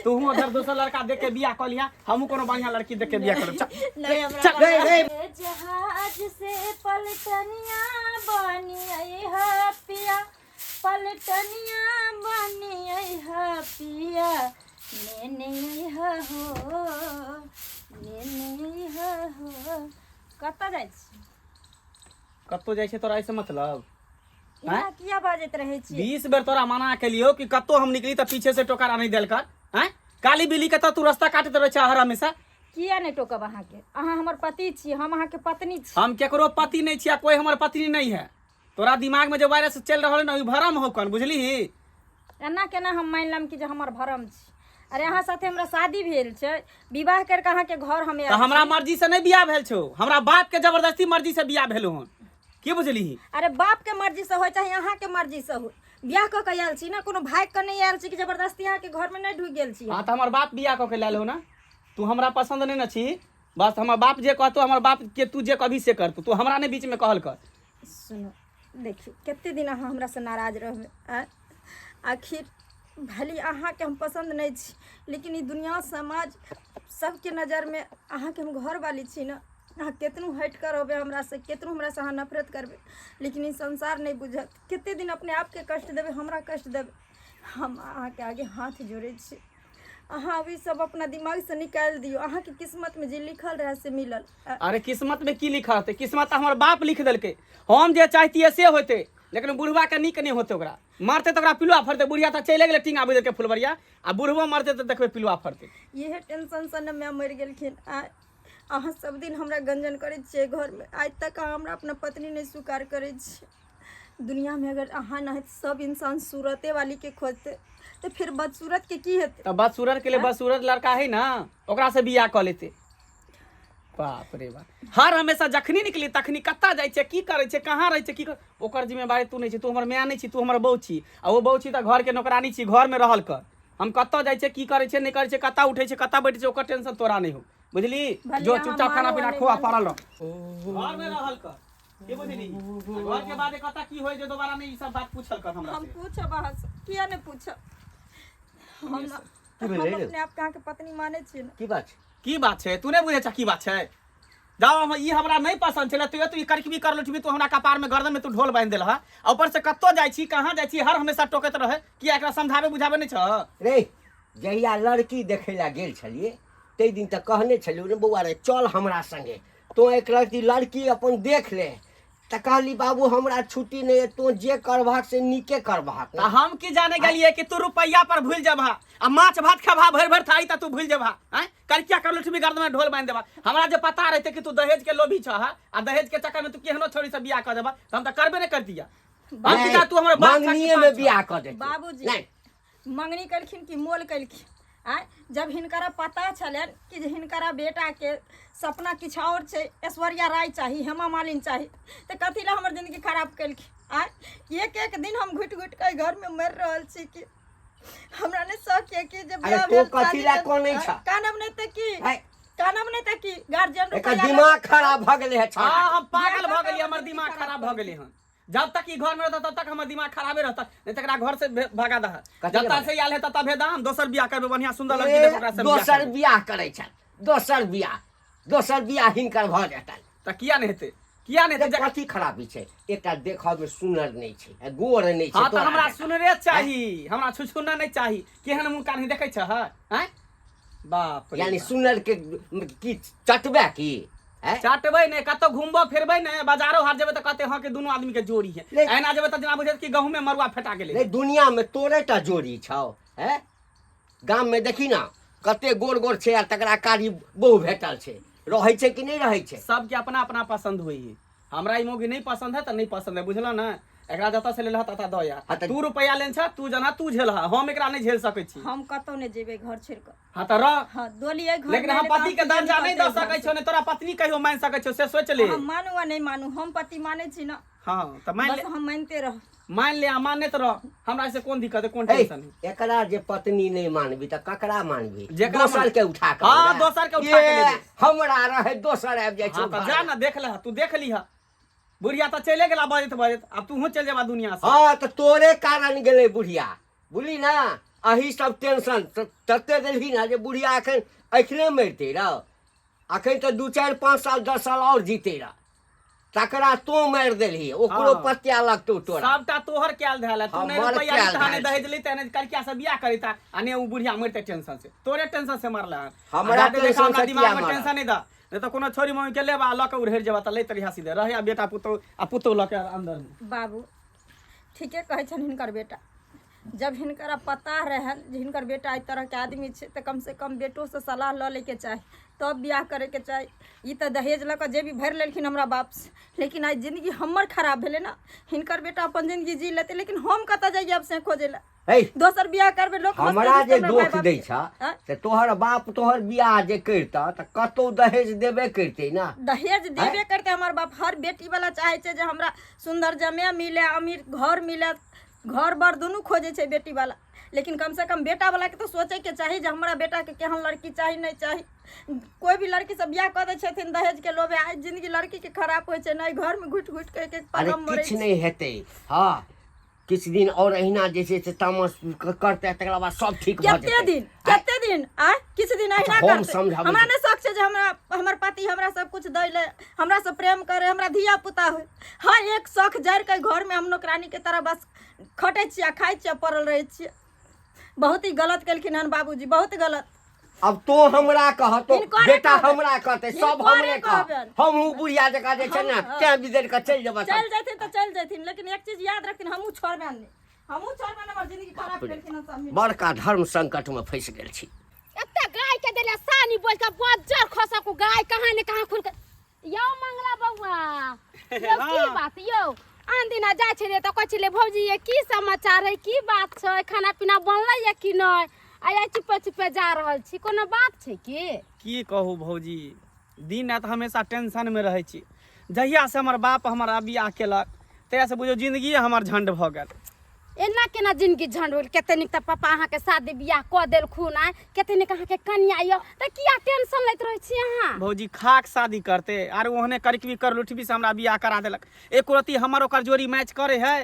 तू उधर दूसरा लड़का देख के बियाह कर लिया, हमहू कोनो बढ़िया लड़की देख के बियाह करब। जहाज से पलटनिया बनी है पिया, पलटनिया बनी है पिया, नेने हो कतऽ जाइ छी? कत्तो जाइ छै तोरा ऐसे मतलब? यहाँ किया बाजैत रहे छी? 20 बेर तोरा मना केलियो कि कत्तो हम निकली त पीछे से टोकरा नहीं देल कर। हैं काली बिल्ली के तू रास्ता काटत रहे छ हर हमेशा। किया नहीं टोकब अहाँ के? अहाँ हमर पति छी, हम अहाँ के पत्नी छी। हम केकरो पति नहीं छिया, कोई हमर पत्नी नहीं है। तोरा दिमाग में जो वायरस चल रहल है ना, भरम हो कन, बुझली? एना केना हम मान लम कि जे हमर भरम छी? अरे अहाँ साथे हमरा शादी भेल छै, विवाह करके अहाँ के घर हमे त हमरा मर्जी से नहीं बियाह भेल छौ, हमरा बाप के जबरदस्ती मर्जी से बियाह भेलो हन। की बुझली? अरे बाप के मर्जी से हो चाहे अहाँ के मर्जी से हो, बियाह क के आयल छी ना, कोनो भाग के नहीं आयल छी कि जबरदस्ती अहाँ के घर में नहीं ढुक गेल छी। हां त हमर बाप बियाह क के लायल हो ना, तू हमरा पसंद नहीं न छी। बस हमर बाप जे कहतो, हमर बाप के तू जे कभी से कर, तू हमरा ने बीच में कहल कर। सुनो देखियो, केते दिन अहाँ हमरा से नाराज रहबे? आखिर भली अहाँ के हम पसंद नहीं छी, लेकिन ई दुनिया समाज सबके नज़र में अहाँ के हम घर वाली छी ना। अहाँ केतनो हट कर होबे हमरा से, केतनो हमरा से अहाँ नफरत करबे, लेकिन ई संसार नहीं बुझत। केते दिन अपने आप के कष्ट देबे, हमरा कष्ट देबे। हम अहाँ के आगे हाथ जोड़े छी, अहाँ अभी सब अपना दिमाग से निकाल दियो। अहाँ के किस्मत में जे लिखल रहे से मिलल। अरे किस्मत में की लिखल होते? किस्मत हमर बाप लिख देलके, हम जे चाहतिए से होते, लेकिन बुढ़वा के नीक नहीं होते। ओकरा मारते तो ओकरा पिलुआ फरते, बुढ़िया तो चले गेले टिंगा बुझ के फुलबरिया, आ बुढ़वा मारते तो देखबे पिलुआ फरते। ये टेंशन सन में मर गेलखिन। अहाँ सब दिन हमरा गंजन करे छे घर में, आज तक अहाँ हमरा अपना पत्नी नहीं स्वीकार करे छे। दुनिया में अगर अहाँ ना है सब इंसान सूरते वाली के खोजते, तो फिर बदसूरत के की हेते? तो बदसूरत के लिए बदसूरत लड़का है ना, ओकरा से बियाह क लेते। बाप रे बाप, हर हमेशा जखनी निकली तखनी कत्ता जाय छे, की करे छे, कहाँ रहे छे, की कर, ओकर जिम्मेवारी तू नहीं छे। तू हमर माय नहीं छी, तू हमर बहू छी, आ वो बहू छी त घर के नौकरानी छी, घर में रहल कर। हम कत्ता जाय छे, की करे छे, नहीं करे छे, कत्ता उठे छे, कत्ता बैठे छे, ओकर टेंशन तोरा नहीं हो, बुझली? जो चुपचाप खाना पीना खोआ पड़ल रह, घर में रहल कर। की बुझली? घर के बाद कत्ता की होय जे दोबारा नहीं ई सब बात पूछल कर हमरा से। हम पूछब अहाँ से, किया नहीं पूछब? हम अपने आप के अहाँ के पत्नी माने छी ना। की बात छै? की बात छै? तू नहीं बुझे छ की बात छै? जाओ हम ई हमरा नहीं पसंद छले, तू ई करकबी कर लछबी, तू हमरा कपार में गर्दन में तू ढोल बांध देल हा। ऊपर से कत्तो जाय छी, कहां जाय छी, हर हमेशा टोकत रहे कि एकरा समझावे बुझावे नहीं छ रे। जहिया लड़की देखे ला गेल छलिए ते दिन तक कहने छलियो रे बउआ रे चल हमरा संगे, तो एक लड़की अपन देख ले। त कहली बाबू हमरा छुट्टी नहीं है, तो जे करबाक से नीके करबाक। हम की जाने गलिए कि तू रुपया पर भूल जबा, आ माछ भात खबा भर भर थाई त तू भूल जबा। हैं करकिया कर लछबी गर्दन में ढोल बांध देबा। हमरा जे पता रहते कि तू दहेज के लोभी छ, आ दहेज के चक्कर में तू केहनो छोरी से बियाह कर देबा, त हम त करबे नहीं करतिया। हम की तू हमर मंगनीए में बियाह कर दे। बाबूजी मंगनी कलखिन कि मोल कलखिन? जब हिनकरा पता चलन कि हिनकरा बेटा के सपना किछ और छे, ऐश्वर्या राय चाहिए, हेमा मालिनी चाहिए, तो कथी ला हमर जिंदगी खराब कलखिन? एक एक दिन हम घुट घुट के घर में मर रहल छी कि हमरा ने शक है कि जब बियाह भेल कथी ला कोन नहीं छ? कानब नहीं त की, कानब नहीं त की, गार्जियन एक दिमाग खराब भ गेले है। हां हम पागल भ गेली, हमर दिमाग खराब भ गेले हन। जब तक ई घर में रहता तब तक हमर दिमाग खराबे रहता, नहीं तकरा घर से भगा दह। जब तक से आयल है तब भेदा, हम दोसर बियाह करबे, बढ़िया सुंदर लड़की देख ओकरा से दोसर बियाह करे छ। दोसर बियाह हिनकर भ जेतै त किया नहीं हेते? किया नहीं हेते? कथी खराबी छै? एकटा देखब में सुनर नहीं छै, गोर नहीं छै। हां त हमरा सुनरे चाही, हमरा छुछुना नहीं चाही। केहन मुंह कान देखै छ? हैं बाप रे, यानी सुनर के की चटबे की? चाटबे ने, कतो घूमबो फिरबे ने, बाजारो हाट जेबे त कहते हां के दोनों आदमी के जोड़ी है। एना जेबे त जना बुझे कि गहूं में मरुआ फेटा गेले। नहीं दुनिया में तोरेटा जोड़ी छौ। हैं गाम में देखी ना कते गोर गोर छै, आ तकरा कारी बहु भेटल छै, रहे छै कि नहीं रहे छै? सबके अपना अपना पसंद होई है। हमरा ई मोगी नहीं पसंद है त नहीं पसंद है, बुझलो ना? एकरा जता से लेलह तता दया। तू रुपया लेन छ, तू जना तू झेल, हम एकरा नहीं झेल सकै छी। हम कतो ने जेबे घर छोड़ के। हां त रह। हां दोलिए घर, लेकिन हम पति के दर्जा नहीं द सकै छौ, ने तोरा पत्नी कहियो मान सकै छौ, से सोच ले। हम मानू वा नहीं मानू, हम पति माने छी ना। हां त मान ले, बस हम मानते रह। मान ले, मानने त रह। हमरा से कोन दिक्कत है, कोन टेंशन है? एकरा जे पत्नी नहीं मानबी त ककरा मानबी? जेकरा दोसर के उठा के। हां दोसर के उठा के ले। हमरा रहे दोसर आबि जाय छै। हां त जा ना देख ले, तू देख लीहा। बुढ़िया तो चले गेला बजत बजत, अब तू चल जाबा दुनिया से। हाँ तो तोरे कारण गेले बुढ़िया, बुझली ना? अही सब टेंशन तते देलही ना जे बुढ़िया एखन एखने मरते रह, एखन तो 2 4 5 साल 10 साल और जीते रह, तकरा तो मारि देलही, ओकरो हाँ। पत्या लगतौ तोरा। सबटा तोहर कैल धैल है, तू नहीं हमर रुपया कैल लेता ने धैल दहेज लेता ने करकिया से बियाह करिता आ ने उ बुढ़िया मरते टेंशन से, तोरे टेंशन से मरला है। हमरा टेंशन से दिमाग किया में मरल? टेंशन नहीं दा, नहीं तो कोनो छोरी मम्मी के लेबा ल के उड़ेर जेबा त लेत रिहा सीधे रहे बेटा पुतो ल के अंदर में। बाबू ठीके कहै छन हिनकर बेटा, जब हिनकरा पता रहल जे हिनकर बेटा एहि तरह के आदमी छै तऽ कम से कम बेटो से सलाह ल ले के चाही, तब बियाह करे के चाही। ई तऽ दहेज लऽ कऽ जे भी भरि लेलखिन हमरा बाप से, लेकिन आइ जिंदगी हमर खराब भेलै ना। हिनकर बेटा अपन जिंदगी जी लेतै, लेकिन हम कतऽ जाइए अब से खोजे ला, हे दोसर बियाह करबै लोक हँसतै हमरा हँसतै जे हमरा दोष भाय बाप दै के। छ आँ? से तोहर बाप तोहर बियाह जे करिता तऽ कतौ दहेज देबे करतै ना। दहेज देबे करते हमार बाप, हर बेटी वाला चाहे छै जे हमरा सुंदर जमे मिले, अमीर घर मिले, घर बर दुनू खोजे छै बेटी वाला। लेकिन कम से कम बेटा वाला के तो सोचे के चाही जे हमरा बेटा के केहन लड़की चाही नहीं चाही। कोई भी लड़की से बियाह कऽ दै छथिन दहेज के लोभे, आज जिंदगी लड़की के खराब होइ छै, नहीं घर में घुट घुट के एक अरे पगम मरे किछु नहीं हेतै, हाँ किछ दिन और अहिना जे छै से तामस करतै, तकरा बाद सब ठीक भऽ जेतै। केते दिन आ किछु दिन अहिना अच्छा, हम करतै। समझाबै हमरा छी। नहीं शौक छै जे हमरा हमर पति हमरा सब कुछ दै ले, हमरा से प्रेम करे, हमरा धिया पुता होय। हाँ एक शौक जर के घर में हम नौकरानी के तरह बस खटै छियै, खाइ छियै, पड़ल रहै छियै। बहुत ही गलत केलखिन हन बाबूजी, बहुत गलत। अब तो हमरा कह तो हिनकर बेटा कहबै। हमरा कहते, सब हिनकर हमरे कह, कहबनि। हमहूँ बुढ़िया जकाँ जे छै ने हाँ। तैं बिदर के चलि जेबह। चल जैथिन तो चल जैथिन, लेकिन एक चीज याद रखथिन, हमहू छोड़बे नहीं, हमहू छोड़बे नहीं, हमर जिंदगी खराब केलखिन हन सब मिल। बड़का धर्म संकट में फंसि गेल छी। एते गाय के देले सानी बोल के बज्जर खसा को गाय कहां ने कहां खुल के यो मंगला बउआ यो की बात यो आन दिना जाय छले त कहै छले भौजी ये की समाचार है, की बात छै, खाना पीना बनलै या कि नै, आय चुपे चुपे जा रहल छी, कोनो बात छै की कहू भौजी, दिन रात हमेशा टेंशन में रहै छी। जहिया से हमर बाप हमरा बियाह केलक तहिया से बुझियो जिंदगी हमर झंड भऽ गेल। एना केना जिंदगी झंड होल, कते निक त पापा अहाँ के शादी बियाह क देलखुन, आय कते निक अहाँ के कन्या यो, त किया टेंशन लैत रहै छी अहाँ? भौजी खाक शादी करते आर ओहने करकवी कर लुठबी से हमरा बियाह करा देलक। एक रति हमर ओकर जोड़ी मैच करे है,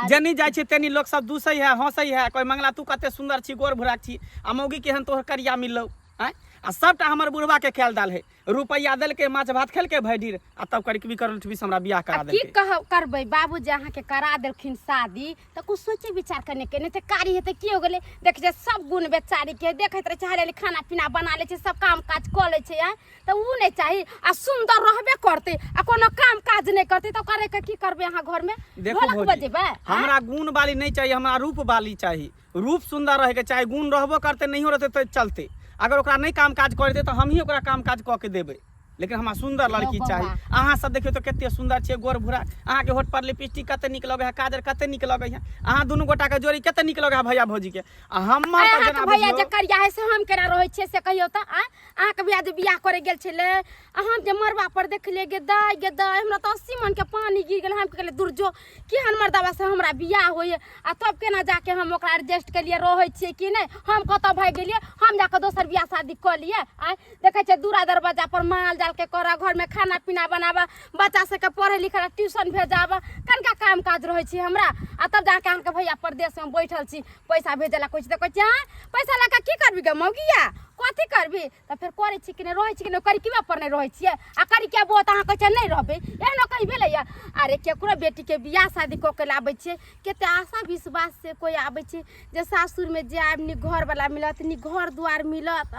जनी जाय छै तेनी लोग सब दूसै है, हंसै है, कोई मंगला तू कते सुंदर छी, गोर भुराक छी, आ मौगी केहन तोहर करिया मिललौ, आय आ सबटा हमर बुढ़वा के ख्याल दाल है, रुपैया देल के माछ भात खेल के भैडीर आ तब करकवी कर लुठबी से हमरा बियाह करा की देलकै। करबै बाबूजी अहाँ के करा देलखिन शादी त कुछ सोचे विचार करने के, नहीं त कारी हेते की हो गेले, देख जे सब गुण बेचारी के देखैत रहे छै, खाना पीना बना ले छै, सब काम काज क ले छै, त उ नहीं चाही आ सुंदर रहबे करते आ कोनो काम काज नहीं करते त करे के की करबे अहाँ घर में देखो ढोलक भौजी, बजेबे? हमरा गुण वाली नहीं चाहिए, हमरा रूप वाली चाहिए। रूप सुंदर रहे के चाहे, गुण रहबो करते नहीं रहते तो चलते। अगर ओकरा नहीं काम काज करते तो हम ही ओकरा काम काज कऽ के देबै, लेकिन हमरा सुंदर लड़की बौआ। चाहिए। अहाँ सब देखियो तो कते सुंदर छै, गोर भुरा, अहाँ के होठ पर लिपस्टिक कते निक लगे है, काजल कते निक लगे है, अहाँ दुनू गोटा के जोड़ी कते निक लगे है भैया भौजी के। आ हमर आय त अहाँ जेना के भैया जे बुझियो करिया है से हम केना रहै छै से कहियो त अहाँ के भैया जे बियाह करे गेल छले, अहाँ जे मरबा पर देखलिए गे दाय हमरा त 80 मन के पानी गिर गेल, हम कहले दुर्जो केहन मर्दावा से हमरा बियाह होय, आ तब केना जाके हम ओकरा एडजस्ट के लिए रहै छियै कि नहीं, हम कत भए गेलिए, हम जाके दोसर बियाह शादी क लिए। आय देखे छै दूरा दरवाजा पर माल जाल के कर, घर में खाना पीना बनाबा, बच्चा सबके पढ़े लिखे ट्यूशन भेजाबा, कनका काम काज रहे छी हमरा, आ तब जाके अहाँ के भैया परदेश में बैठल छी, पैसा भेजला कोइ त कहै छी हाँ पैसा लगा की करबी गे मौगिया, कथी करबी, त फेर करे छी कि नहीं, रहे छी कि नहीं, करिकिवा पर नहीं रहे छियै, आ करिकिया बहुत अहाँ कहै छै नहीं रहबे, एहनो कहीं भेलै या? अरे केकरो बेटी के बियाह शादी क के लाबै छियै, कते आशा विश्वास से कोई आबै छै जे सासुर में जायब, नी घर वाला मिलत, नी घर द्वार मिलत,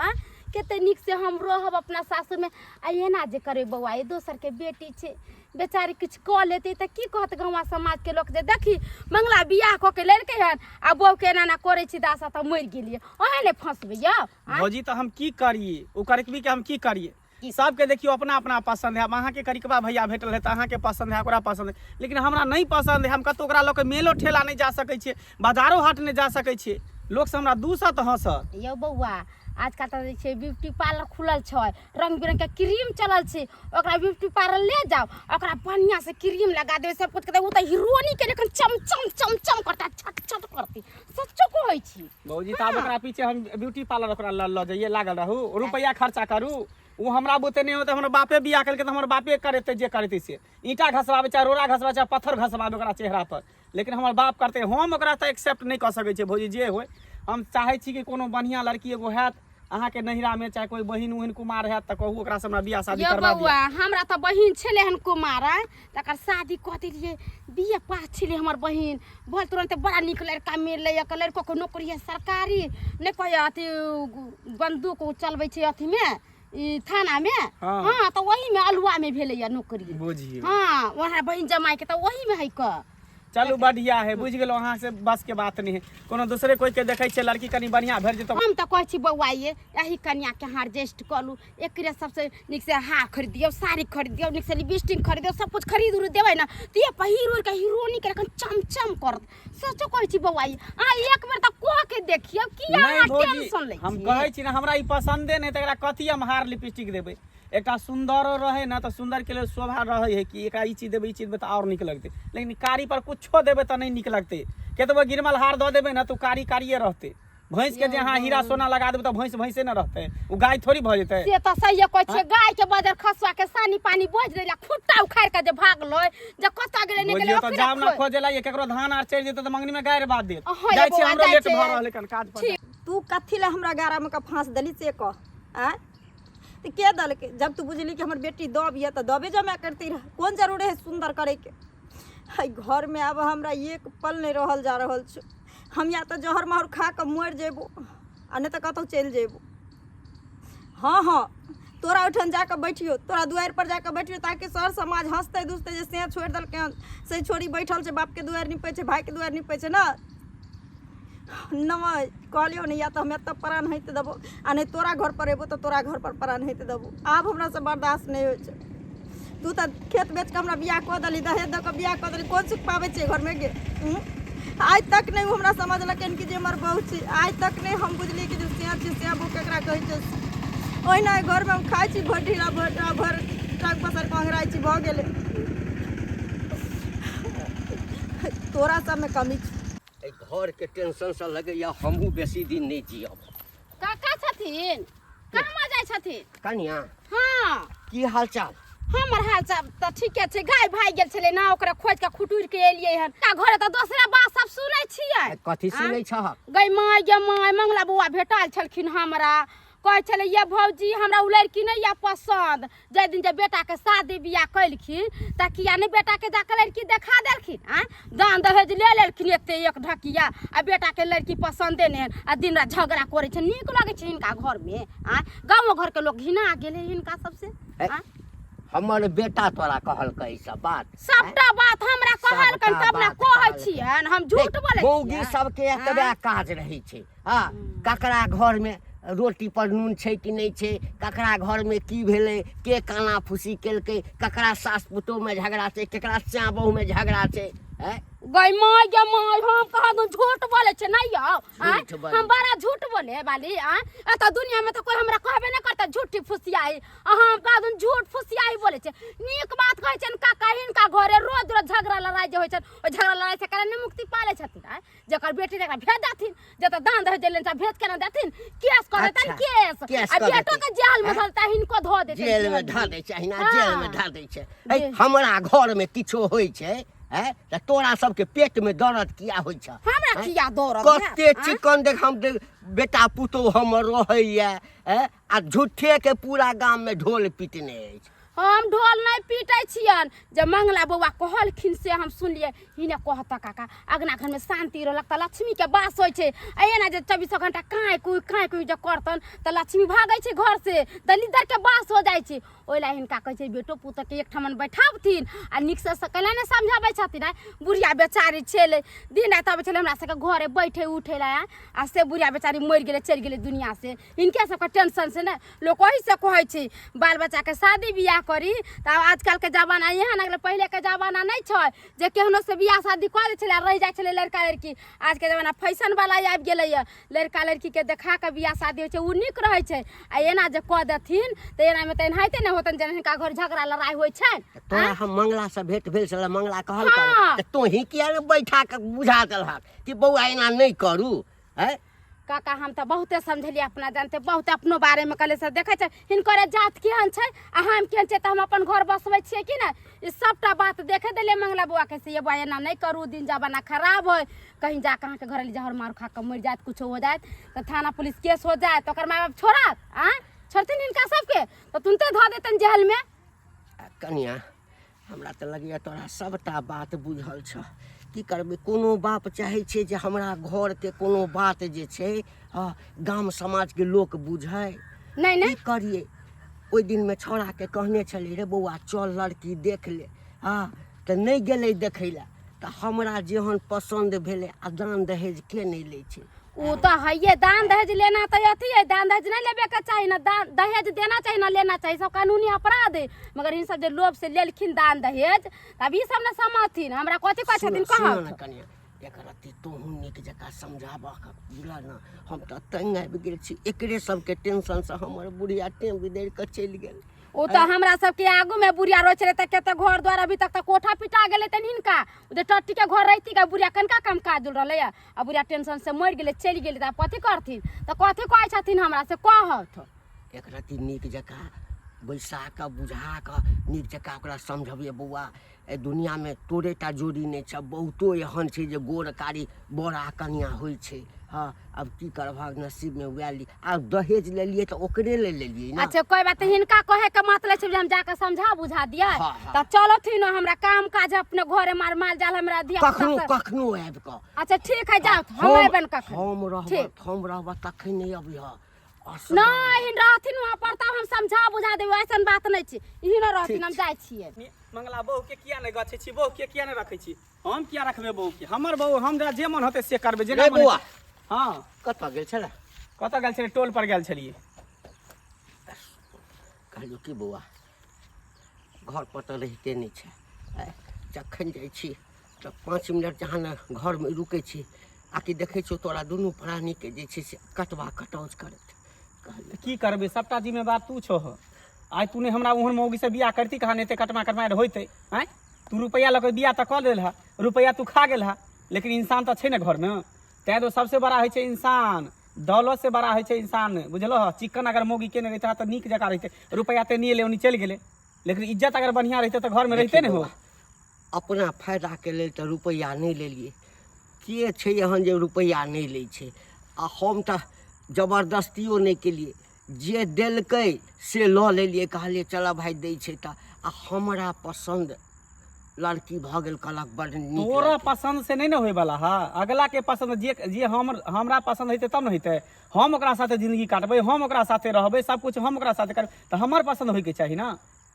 कते निक से हम रहब अपना सासुर में। आ एना जे करे बौआ, ये दोसर के बेटी छै, बेचारी किछ क लेते त की कहत गाँव समाज के लोग जे देखी मंगला बियाह क के लड़के हन आ बहू के एना करे छी दासा त मर गेलिए, ओहे ने फंसबे या? भौजी तो हम की करिए, ओ करकवी के हम की करिए। सबके देखियो अपना अपना पसंद है। अब अहाँ के करिकबा भैया भेटल है तो अहाँ के पसंद है, ओकरा पसंद है, लेकिन हमरा नहीं पसंद है। हम कतो ओकरा लोग के मेलो ठेला नहीं जा सकै छियै, बाजारो हाट नहीं जा सकै छियै, लोग से हमरा दूसत हंसत। यो बौआ आजकल तो देखिए ब्यूटी पार्लर खुलल छै, रंग बिरंग के क्रीम चलल छै, ओकरा ब्यूटी पार्लर ले जाओ, ओकरा बढ़िया से क्रीम लगा देबे, सब कुछ कर देबे, उ त हीरोइनी के लेकिन चम चम चम चम करता, छट छट करती, सच्चो कहै छी। भौजी त आब ओकरा पीछे हम ब्यूटी पार्लर ओकरा ल जाइए लागल रहू, रुपया खर्चा करू, वो हमरा बुते नहीं होते, हमर बापे बियाह करके तो हमर बापे करते जे करते से, ईंटा घसवाबे चाहे रोड़ा घसवाबे चाहे पत्थर घसवाबे ओकरा चेहरा पर, लेकिन हमर बाप करते, हम ओकरा त एक्सेप्ट नहीं कर सकै छै भौजी जे होय। हम चाहे छी कि कोनो बढ़िया लड़की एगो हैत अहाँके नहिरा में, चाहे कोई बहिन उहिन कुमार हैत तऽ कहू ओकरा से हमरा बियाह शादी यो करबा बउआ दिअ। हमरा तो बहिन छले हन कुमारा तकर शादी कऽ देलिए बीए पास छले हमर बहिन बोल तुरंत बड़ा निक लड़का मिलले एक लड़को के नौकरी है सरकारी ने कहे अथी बंदूक चलबै छै अथी में ई थाना में। हाँ। हाँ तो वही में अलुआ में भेले या नौकरी। बुझिए हाँ वहाँ बहिन जमाई के तो वही में है क। चलू बढ़िया है, बुझ गेलो अहाँ से बस के बात नहीं है। कोनो दूसरे कोई के देखे छे लड़की कनी बढ़िया भेट जेतो हम तो कहे छी बउआ ये यही कन्या के हार जेस्ट कलू एकरे सबसे निक से हार खरीदियो साड़ी खरीदियो निक से लिपस्टिक खरीदियो सब कुछ खरीद उड़ देबै ना तो ये पहिरो के हीरोनी के रखन चमचम कर सोचो कहे छी बउआ ये आ एक बेर त कह के देखियो किया नहीं भौजी, टेंशन ले हम कहै छी ना हमरा ई पसंदे नहीं, तो एकरा कथी हम हार लिपस्टिक देबै। एकटा सुंदर रहे ना तो सुंदर के लिए शोभा रहे है कि एकरा ई चीज देबै ई चीज तो और निक लगते, लेकिन कारी पर कुछो देबै तो नहीं निक लगते। केतबो गिरमल हार दऽ देबै ना तो कारी कारिये रहते। भैंस के जहाँ हीरा सोना लगा देबै तो भैंस भैंसे न रहते, वो गाय थोड़ी भ जेतै। से तो सही कहे छे गाय के बजर खसवा के सानी पानी बोझ देला खुट्टा उखाड़ के जे भागलो जे कता गेले ने गेले तो जाम ना खोजेला ये केकरो धान आर चढ़ जेतै तो मंगनी में गाय बात देत। हाँ, जाय ये छी बौआ, हमरो जाय लेट छै। भ रहल है कन काज पर। तू कथी ला हमरा गारा में का फांस दली से कह आ तो के दल के जब तू बुझली कि हमर बेटी दब ये तो दबे जमा करती रह कौन जरूरी है सुंदर करे के। हाय घर में अब हमरा एक पल नहीं रहल जा रहल छ। हम या तो जहर महर खा के मर जेबो आ नहीं तो कतौ चल जेबो। हाँ हाँ तोरा उठन जाकर बैठियो तोरा दुआर पर जाकर बैठियो ताकि सर समाज हंसते दुसते जे से छोड़ दल के से छोड़ी बैठल छे बाप के दुआर निपै छे भाई के दुआर निपै छे ना नहीं कहलियो नहीं या तो हमें तब प्राण होते देबो आ नहीं तोरा घर पर एबो तो तोरा घर पर प्राण होते देबो। आब हमरा से बर्दाश्त नहीं हो। तू तो खेत बेच के हमरा बियाह कऽ दली दहेज दऽ के बियाह कऽ दली कौन सुख पावे छे घर में गे। आज तक नहीं हमरा समझलकन कि जे हमर बहू छी आज तक नहीं हम बुझली कि जे सिया छी सिया बहू केकरा कहै छै। ओहिना घर में हम खाइ छी भटीरा भटा भर ट्रक पसर कांगराइ छी भ गेले तोरा सब में कमी छै। घर के टेंशन से लगैया हमहू बेसी दिन नहीं जियब। काका छथिन कहाँ जाय छथिन कन्या हाँ की हाल चाल? हमर हाल चाल तो ठीके छै गाय भाई गेल छले ना ओकरा खोज के खुटुर के एलिए हन का घरे तो दूसरा बात सब सुनै छियै। कथी सुनै छह? गई माय मंगला बउआ भेटाल छलखिन हमरा कहे छले ये भौजी हमरा उ लड़की नहीं या पसंद जे दिन जे बेटा के शादी बियाह कैलखिन त किया नहीं बेटा के जाके लड़की देखा देलखिन आ दान दहेज ले लेलखिन एते एक ढकिया आ बेटा के लड़की पसंदे नहीं आ दिन रात झगड़ा करे छै नीक लगे छै हिनका घर में आ गांव घर के लोग घिना गेले हिनका सबसे आ हमर बेटा तोरा कहलकै ई सब बात? सबटा बात हमरा कहलकन सबटा तब ना बात कहै कहलकै। छियन हम झूठ बोलै मौगी सबके एतबे काज रहै छै। हाँ ककरा घर में रोटी पर नून छै कि नहीं छै, ककरा घर में की भेलै, के काना फूसी केलकै, ककरा सास पुतोह में झगड़ा छै, केकरा स्याह बहू में झगड़ा छै। गई माय गे माय हम कहा दूं झूठ बोले छे नहीं आओ झूठ बोले। हम बड़ा झूठ बोले वाली आ एत दुनिया में तो कोई हमरा कहबे नहीं करता झूठी फुसियाई हम कहा दूं झूठ फुसियाई बोले छे नीक बात कहै छन काका हिनका घरे रोज रोज झगड़ा लड़ाई जे होय छन ओ झगड़ा लड़ाई से करे ने मुक्ति पाले छथिन आ जेकर बेटी देखा भेज देथिन जे तो दान दहेज देलन से भेज के ना देथिन केस कर देतन अच्छा, केस आ कर बेटो के जेल में धरता हिनको धो देतन जेल में धर दै छै हिना जेल में हाँ। धर दै छै। हमरा घर में किछो होय छै त तोरा सबके पेट में दर्द किया होय छ? हमरा किया दौड़ल कते चिकन देख हम बेटा पुतोह हमर रहैया आ झूठे के पूरा गांव में ढोल पीटने अछि। हम ढोल नहीं पीटे छियन जे मंगला बउआ कहलखिन से हम सुनलिए हिने कहता काका अगना घर में शांति रहलक त लक्ष्मी के बास होय छै एना जे 24 घंटा काई कोई जे करतन त लक्ष्मी भागै छै घर से दलिदर के बास हो जाय छै। ओइला हिनका कहै छै बेटो पुत के एक ठमन बैठाबथिन आ निक से सकला ने समझाबै छथिन बुढ़िया बेचारी छेले दिन रात आबै छले हमरा सबके घरे बैठे उठे ला आ से बुढ़िया बेचारी मर गेले चल गेले दुनिया से इनके सबके टेंशन से ना लोग ओही से कहै छै बाल बच्चा के शादी बियाह करी त आजकल के जमाना एहन अगले पहले के जमाना नहीं छै जे केहनो से बियाह शादी कर दे छले रह जाय छले लड़का लड़की। आज के जमाना फैशन वाला आबि गेलै लड़का लड़की के देखा के बियाह शादी होय छै उ नीक रहै छै आ एना जे कह देथिन त एना में त एनाहिते ने होतन जे हिनका घर झगड़ा लड़ाई होय छै। तोरा हम मंगला से भेंट भेल छले मंगला कहल हाँ। कर त तोही किया ने बैठा के बुझा देलहक कि बौआ एना नहीं करू काका हम तो बहुते समझलिए अपना जानते बहुते अपनो बारे में कहले से देखे छै हिनकर जात केहन छै आ हम केहन छै त हम अपन घर बसबै छियै कि ना ई सबटा बात देखे देले मंगला बुआ के से ये बुआ एना नहीं करू दिन जमाना खराब होय कहीं जा कहाँ के घर ले जहर मार खा के मर जात कुछ हो जात तो थाना पुलिस केस हो जाए तो ओकर माय बाप छोड़त आ छोड़थिन हिनका सबके तो तुनते ध देतन जेल में। कनिया हमरा तऽ लगैया तोरा सबटा बात बुझल छ की करबै कोनो बाप चाहै छै जे हमरा घरके कोनो बात जे छै गाम समाजके लोक बुझै नहीं नहीं की करिए। ओहि दिनमे छौड़ाके कहने छलै रे बौआ चल लड़की देख ले तऽ नहि गेलै देखै लए तऽ हमरा जेहन पसन्द भेलै आ दान दहेज के नहि लै छै। वो तो है ये दान दहेज लेना तो अथी है दान दहेज नहीं लेबे के चाहिए ना दान दहेज देना चाहिए ना लेना चाहिए सब कानूनी अपराध है मगर इन सब जो लोभ से लेलखिन दान दहेज तब ई सब ने समझथिन हमरा कथी कहै छथिन कहत कनिया एकर अति तोहू नीक जकाँ समझाबऽ बुझल न हम तऽ तंग आबि गेल छी एकरे सबके टेंशन से हमर बुढ़िया टेम बिदैर कऽ चलि गेल। वो तो हमरा सबके आगू में बुढ़िया रोच रहे तक केते घर द्वार अभी तक कोठा पिटा गेले तन हिनका उधर टट्टी के घर रहती का बुढ़िया कनका काम काज रहले आ बुढ़िया टेंशन से मर गेले चली गेले त कथी करथिन त कथी कहै छथिन हमरा से कहत एक रति नीक जकाँ बैसा कऽ बुझा कऽ नीक जकाँ ओकरा समझबिए बौआ एहि दुनियामे तोरेटा जोड़ी नहि छै बहुतो एहन छै जे गोर कारी बड़ा कनिया होइ छै अब की करबह नसीबमे वएह ली आब दहेज लेलिए तऽ ओकरे ले लेलिए ना। अच्छा कोई बात हिनका कहे के मतलब छै हम जाके समझा बुझा दिए त चलथिन हमरा काम काज अपने घरे मार माल जाल हमरा दिया कखनो कखनो आबि कऽ। अच्छा ठीक है जाओ हम आबन कखनो हम रहब तखन नहीं अबिह नहीं रहथिन वहां पर तब हम समझा बुझा देबै ऐसन बात नहीं छै इही न रहथिन हम जाइ छियै। मंगला बहू के किया नहीं गछै छी बहू के किया नहीं रखै छी हम किया रखबे बहू के हमर बहू हमरा जे मन होते से करबे जे बौआ हां कतऽ गेल छलै कतऽ गेल छलै टोल पर गेल छलिए कहलियो कि बौआ घर पर तऽ रहिते नहीं छै जखन जाइ छी तऽ 5 मिनट जहाँ न घरमे रुकै छी आकि देखै छौ तोरा दुनू प्राणीके जे छै से कटवा कटौज करैत की करबे सबटा जिम्मेवार तू छो आइ तूने हमरा ओहन मौगी से बियाह करती कहा नहीं कटमा कटमा होते आय तू रुपया लऽ के बियाह तऽ कऽ देल रुपया तू खा गेल लेकिन इंसान तऽ छै ने घर में तैं तो सबसे बड़ा है इंसान दौलत से बड़ा है इंसान बुझलो चिकन अगर मौगी के नहीं रहता तो नीक जगह रहते रुपया ते नहीं ले उन्हीं चल गए लेकिन इज्जत अगर बढ़िया रहते तो घर में रहते न हो। अपना फायदा के लेल तऽ रुपया नहीं लेलिए के छै एहन जे रुपया नहीं लै छै आ हम तऽ जबरदस्तियो नहीं केलिए जे देलकै से लऽ लेलिए कहलिए चल भाई दै छै तऽ आ हमरा पसंद लड़की भऽ गेल कहलक बड़ नीक तोरा पसंद से नहीं न होय वाला है अगला के पसंद जे जे हमरा पसंद हेते तब न हेते हम ओकरा साथे जिंदगी काटबै हम ओकरा साथे रहबै सब कुछ हम ओकरा साथे करबै तऽ हमर पसंद होय के चाही ना।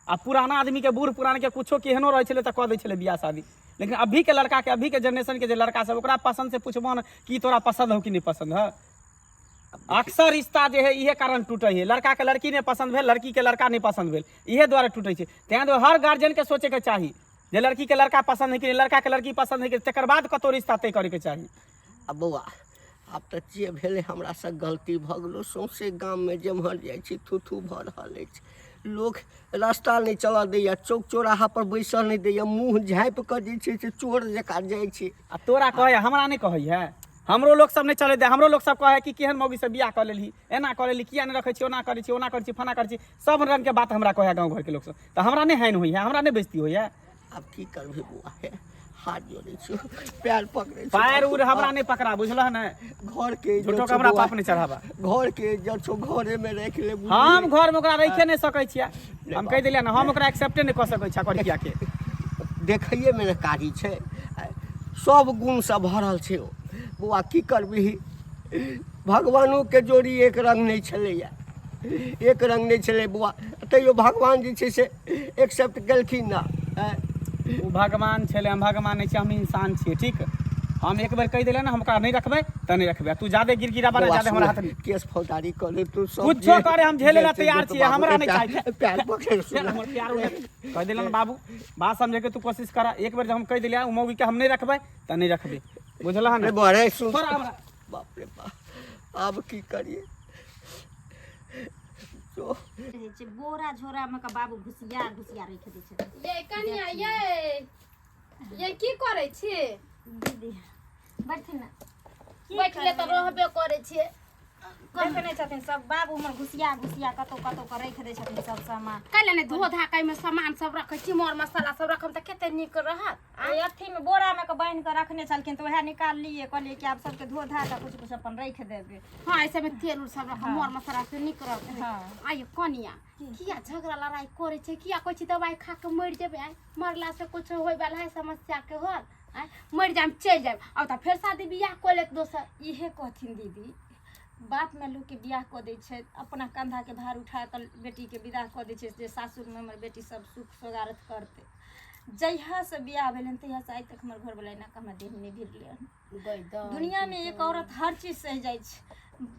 आ पुराना आदमी के बूढ़ पुरान के कुछो केहनो रहे छले तऽ कह दै छले बियाह शादी लेकिन अभी के लड़का के अभी के जनरेशन के जे लड़का सब ओकरा पसंद से पूछबो न कि तोरा पसंद हो कि नहीं पसंद है। अक्सर रिश्ता जे है इहे कारण टूटे है लड़का के लड़की नहीं पसंद भेल लड़की के लड़का नहीं पसंद भेल इहे द्वारे टूटे छै। तैं तो हर गार्जियन के सोचे के चाही जे लड़की के लड़का पसंद है कि लड़का के लड़की पसंद है कि तकर बाद कतो रिश्ता तय करे के चाही। अब बौआ आब तऽ जे भेलै हमरा से गलती भऽ गेलो सौंसे गाममे जेम्हर जाइ छी थू थू भऽ रहल अछि लोग रास्ता नहीं चलऽ दैया चौक चौराहा पर बैसल नहीं दैया मुँह झाँपि कऽ जे छै से चोर जकाँ जाइ छै। आ तोरा कहे हमरा नहीं कहै है हमरो लोग सब नहीं चले दे हमरो लोग सब कहे कि केहन मौगी से बियाह कर लेली एना कर लेली किया नहीं रखे छी ओना करै छी ओना करै छी फना करै छी सब रंग के बात हमरा कहे गाँव घर के लोग सब तऽ हमरा नहीं हानि होई है हमरा नहीं बेइज्जती होई है। अब की करबे बुआ है हाथ जोड़े छी पैर पकड़े छी पैर उर हमरा नहीं पकड़ा बुझलह न घर के झूठो के हमरा पाप नहीं चढ़ावा घर के इज्जत छो घरे में रख ले हम घर में ओकरा रखे नहीं सकै छियै हम कह देलियै न हम ओकरा एक्सेप्टे नहीं कर सकै छियै करिया के देखैये में न कारी छै सब गुण से भरल छै बुआ की करबी भगवानो के जोड़ी एक रंग नहीं छलैया एक रंग नहीं छलै बुआ तैयो भगवान जे छै से एक्सेप्ट केलखिन ना ओ भगवान छलै हम भगवान नहीं छियै हम इंसान छियै ठीक हम एक बार कह दिले ना हम ओकरा नहीं रखबै त नहीं रखबै तू ज्यादा गिरगिरा बना ज्यादा हमरा हाथ केस फौजदारी करे तू सब कुछो करे हम झेले ला तैयार छियै हमरा नहीं चाहिए पैर पकड़ हमर प्यार कह दिले ना बाबू बात समझे के तू कोशिश करा एक बार जब हम कह दिले उ मौगी के हम नहीं रखबै त नहीं रखबै बुझलह न बड़े सुन थोड़ा हमरा बाप रे बाप अब की करिए जो बोरा झोरा में का बाबू घुसिया रख दै छै। ये कनिया ये की करे छी दीदी बैठ ना बैठले त रहबे करे छी देखे नहीं छथिन सब बाबू हमर घुसिया घुसिया कतौ कतौ कर रख दे छथिन सब सामान कैले ने धो धाकै में सामान सब रखै छी मर मसाला सब रखम त कते नीक रहत ए अथी में बोरा में के बांध के रखने छलखिन तो वह निकाल लिए कहलिए कि आप सबके धो धा के कुछ अपन रख देबे। हां ऐसे में तेल उल सब रखम मर मसाला से नीक रहत। हां आइ कनिया किया झगड़ा लड़ाई करे छे किया कोइ छी दवाई खा के मर जेबे आइ मरला से कुछ होय वाला है समस्या के हल आइ मर जाम चल जाब अब त फेर शादी बियाह को लेत दोसर इहे कहथिन दीदी बाप में लोग के बियाह क दै छै अपना कंधा के भार उठा के बेटी के विदा क दै छै जे सासुर में हमर बेटी सब सुख सोगारत करते जहिया से बियाह भेलन तहिया से आइ तक हमर घर वाला ना हमरा देह में भिरले दुनिया में एक औरत हर चीज सह जाइ छै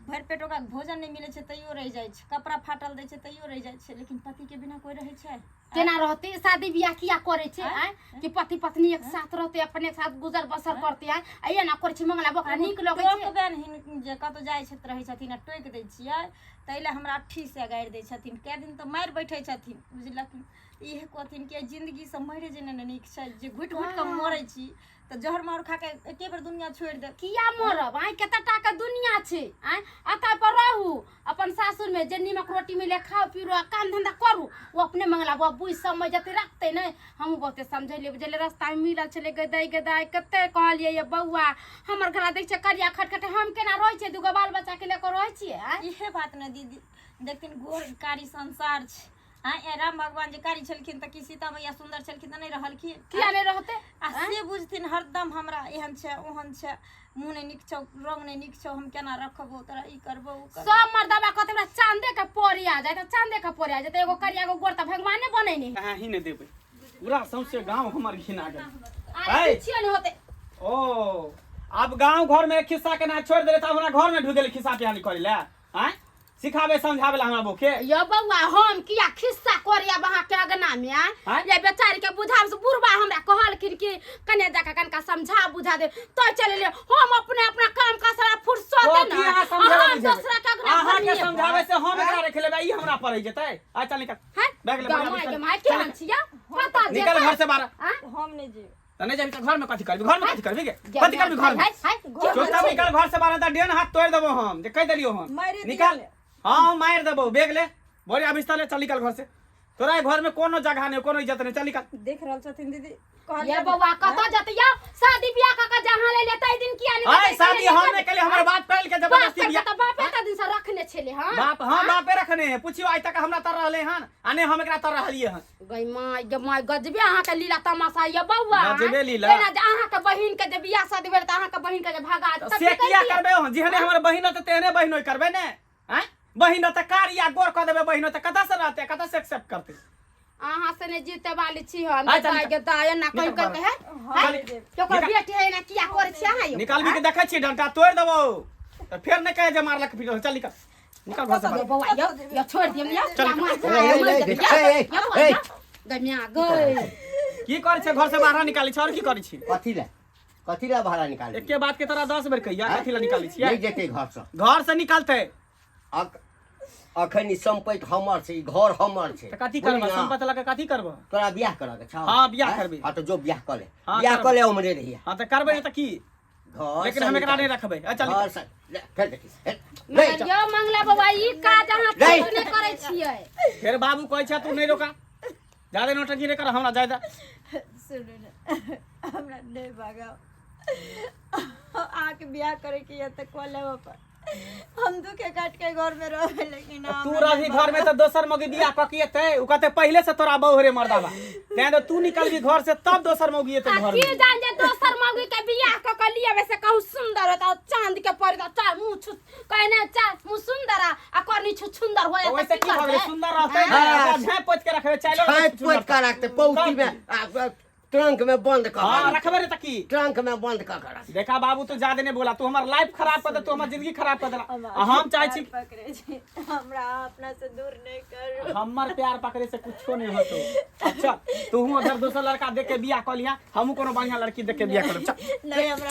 भर पेटो का भोजन नहीं मिले छै तैयो रह जाइ छै कपड़ा फाटल दै छै तैयो रह जाइ छै लेकिन पति के बिना कोई रहे छै केना रहते शादी बियाह किया करे छे आइ कि पति पत्नी एक साथ रहते अपने साथ गुजर बसर करते आइ आइए ना करे छे मंगला बकरा नीक लगे छे टोक बेन हिन जे कतो जाइ छै त रहे छथिन टोक दै छियै तैले हमरा अट्ठी से गाड़ि दै छथिन कै दिन त मार बैठे छथिन बुझलखिन इहे कहथिन कि जिंदगी से मरे जे ने नीक छै जे घुट घुट के मरै छी त जहर मार खा के एके बेर दुनिया छोड़ दे किया मरब आइ कते टाका दुनिया छे आइ अता पर रहू अपन सासुर में जे नीमक रोटी मिले खाओ पीरो काम धंधा करू वो अपने मंगला वो बुझ समझ जते रखते नै हम बहुते समझलिए जले रास्ता में मिलल छले गदाई कते कहलिए ये बौआ हमर घरा देख छ करिया खटखट हम केना रहै छै दुगो बाल बच्चा के लेकर रहै छिए इहे बात न दीदी देखथिन गोर कारी संसार छै हाँ राम भगवान जे कारी छलखिन त कि सीता मैया सुंदर छलखिन त नहीं रहलखिन किया नहीं रहते आ से बुझथिन हरदम हमरा एहन छै ओहन छै मुंह नहीं निक छौ रंग नहीं निक छौ हम केना रखबो तोरा ई करबो उ करबो सब मर्दबा कहते हमरा चांदे का पोरी आ जाय त चांदे का पोरी आ जाय त एगो करिया एगो गोर त भगवाने बनै नहीं कहां ही ने देबे पूरा सौंसे गांव हमर घिना गेल अरे छिए नहीं होते ओ अब गांव घर में खिस्सा के ना छोड़ देले त हमरा घर में ढुक गेल खिस्सा पिहानी करे ले हैं सिखावे समझावे ला हमरा बोके यो बउआ हम किया खिस्सा करिया वहां के अगना में ये बेचारी के बुझाव से बुढ़बा हमरा कहल कि कने जाके कनका समझा बुझा दे तो चले ले हम अपने अपना काम का सारा फुर्सत दे ना हम दूसरा के अगना आहा के समझावे से हम एकरा रख लेबे ई हमरा पड़ै जेतै आ चल निकल बैग ले माय केहन छिया पता जे निकल घर से बाहर हम नहीं जे तने जब तक घर में कथि करबी घर में कथि करबी के कथि करबी घर में चोटा निकल घर से बाहर त डेन हाथ तोड़ देबो हम जे कह देलियो हम निकल हां मार देबो बेग ले बोरे अब इस्तले चल निकल घर से तोरा घर में कोनो जगह नहीं कोनो इज्जत नहीं चल निकल देख रहल छथिन दीदी ये बउआ कत जतिया शादी बियाह का जहां ले लेतै दिन किया नहीं हां शादी हम ने केले हमर बाप कहल के जबरदस्ती बियाह त बापे त दिन से रखने छले हां बाप हां बापे रखने है पूछियो आज तक हमरा तर रहले हन आने हम एकरा तर रहलिए हन गई माय गजबे अहाँ के लीला तमाशा ये बउआ गजबे लीला ना जे अहाँ के बहिन के जे बियाह शादी भेल त अहाँ के बहिन के जे भागा त से किया करबे हम जेहने हमर बहिन त तेहने बहिनोई करबे ने हैं बहिन त कारिया गोर क देबे बहिन त कता से रहते कता से एक्सेप्ट करते अहाँ से ने जीते वाली छी हम दाई के दाय ना कोई कर के है तो कोई बेटी है ना किया करे छी अहाँ निकाल भी के देखै छी डंटा तोड़ देबो त फेर ने कहे जे मारलक पीटल चल निकल निकल घर से बाहर बउआ यो छोड़ दियम या गमिया गई की करे छै घर से बाहर निकाली छ और की करे छी कथी ला भाड़ा निकाल एके बात के तरह 10 बेर कहिया कथी ला निकाली छी नहीं जेते घर से निकालते अखन संपत्ति हमर छै घर हमर छै त कथी करबा संपत्ति ला के कथी करबा तोरा बियाह करऽ के छौ हां बियाह करबे हां त जो बियाह कर ले उमरे रहिए हां त करबे त की घर लेकिन हम एकरा नहीं रखबे चल घर से फेर देखी नहीं यो मंगला बाबा ई काज अहाँ नहीं करे छियै फिर बाबू कहै छ तू नहीं रोका ज्यादा नोटंकी नहीं कर हमरा ज्यादा सुनो ना हमरा नहीं भागाओ आके बियाह करे के त कॉल लेबो पर हम दुखे काट के घर में रहे लेकिन तू रही घर में तो दोसर मौगी बियाह क के एते उ कहते पहले से तोरा बहु रे मर्दावा तें तो तू निकल भी घर से तब दोसर मौगी एते घर में की जान जे दोसर मौगी के बियाह क के लिए वैसे कहू सुंदर होता चांद के पर चार मुंह छु कहने चार मुंह सुंदर आ करनी छु सुंदर होए वैसे की भगे सुंदर रहते झाय पोत के रखबे चाइलो पोत के रखते पौती में ट्रंक में बंद कर हां रखबे रे तकी ट्रंक में बंद कर देखा बाबू तू ज्यादा नहीं बोला तू हमर लाइफ खराब कर दे तू हमर जिंदगी खराब कर देला हम चाहे छी पकड़े छी हमरा अपना से दूर नहीं कर हमर प्यार पकड़े से कुछो नहीं होतो अच्छा तू उधर दूसरा लड़का देख के बियाह कर लिया हमहू कोनो बढ़िया लड़की देख के बियाह करब नहीं हमरा